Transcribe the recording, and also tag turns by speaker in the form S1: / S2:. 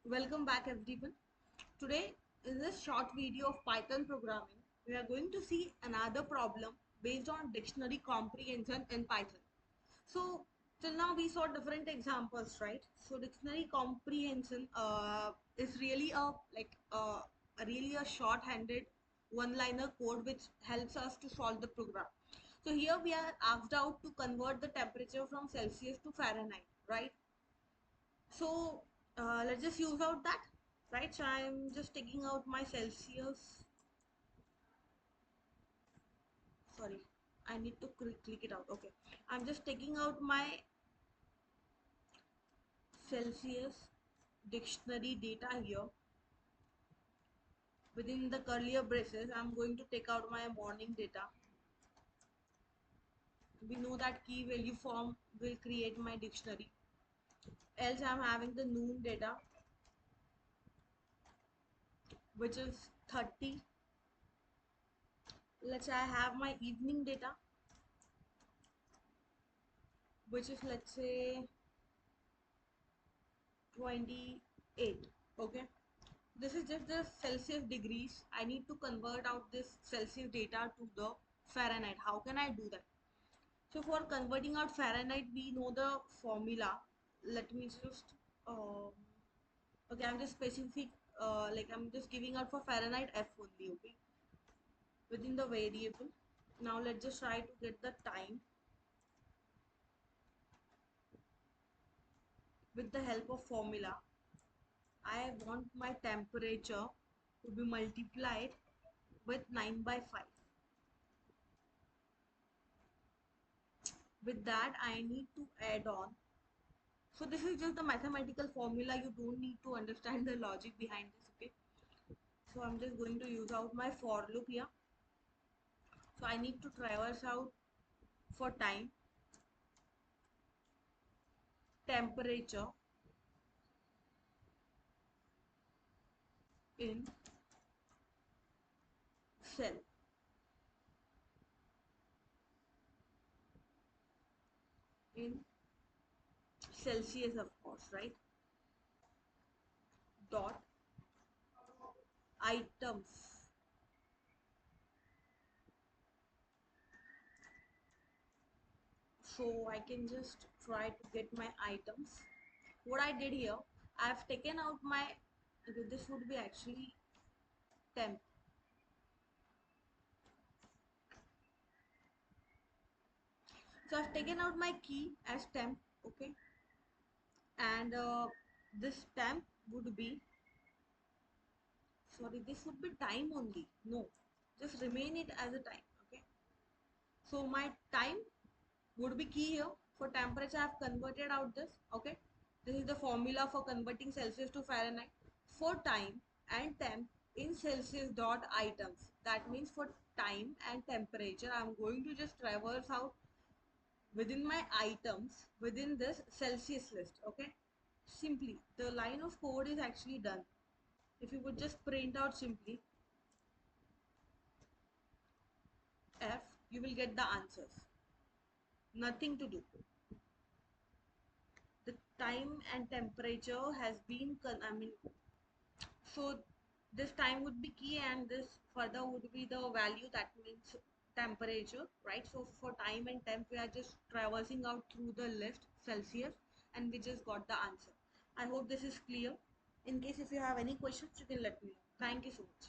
S1: Welcome back everyone. Today in this short video of Python programming, we are going to see another problem based on dictionary comprehension in Python. So till now we saw different examples, right? So dictionary comprehension is really a short-handed one-liner code which helps us to solve the program. So here we are asked out to convert the temperature from Celsius to Fahrenheit, right? So let's just use out that, right? So I'm just taking out my Celsius. Sorry, I need to click it out. Okay, I'm just taking out my Celsius dictionary data here. Within the curly braces, I'm going to take out my morning data. We know that key value form will create my dictionary. Else I'm having the noon data, which is 30. Let's say I have my evening data, which is, let's say, 28. Okay, this is just the Celsius degrees. I need to convert out this Celsius data to the Fahrenheit. How can I do that? So for converting out Fahrenheit, we know the formula. Let me just okay, I'm just specific, I'm just giving out for Fahrenheit F only. Okay, within the variable. Now let's just try to get the time with the help of formula. I want my temperature to be multiplied with 9 by 5. With that, I need to add on. So this is just the mathematical formula. You don't need to understand the logic behind this. Okay, so I'm just going to use out my for loop here. So I need to traverse out for time, temperature in cell, in Celsius, of course, right? Dot items. So I can just try to get my items. What I did here, I've taken out my, okay, this would be actually temp. So I've taken out my key as temp. Okay, and this temp would be, sorry, this would be time only. No, just remain it as a time. Okay, so my time would be key here. For temperature, I have converted out this. Okay, this is the formula for converting Celsius to Fahrenheit. For time and temp in Celsius dot items, that means for time and temperature, I'm going to just traverse out within my items within this Celsius list. Okay, simply the line of code is actually done. If you would just print out simply F, you will get the answers. Nothing to do. The time and temperature has been so this time would be key and this further would be the value, that means temperature, right? So for time and temp, we are just traversing out through the list Celsius and we just got the answer. I hope this is clear. In case if you have any questions, you can let me know. Thank you so much.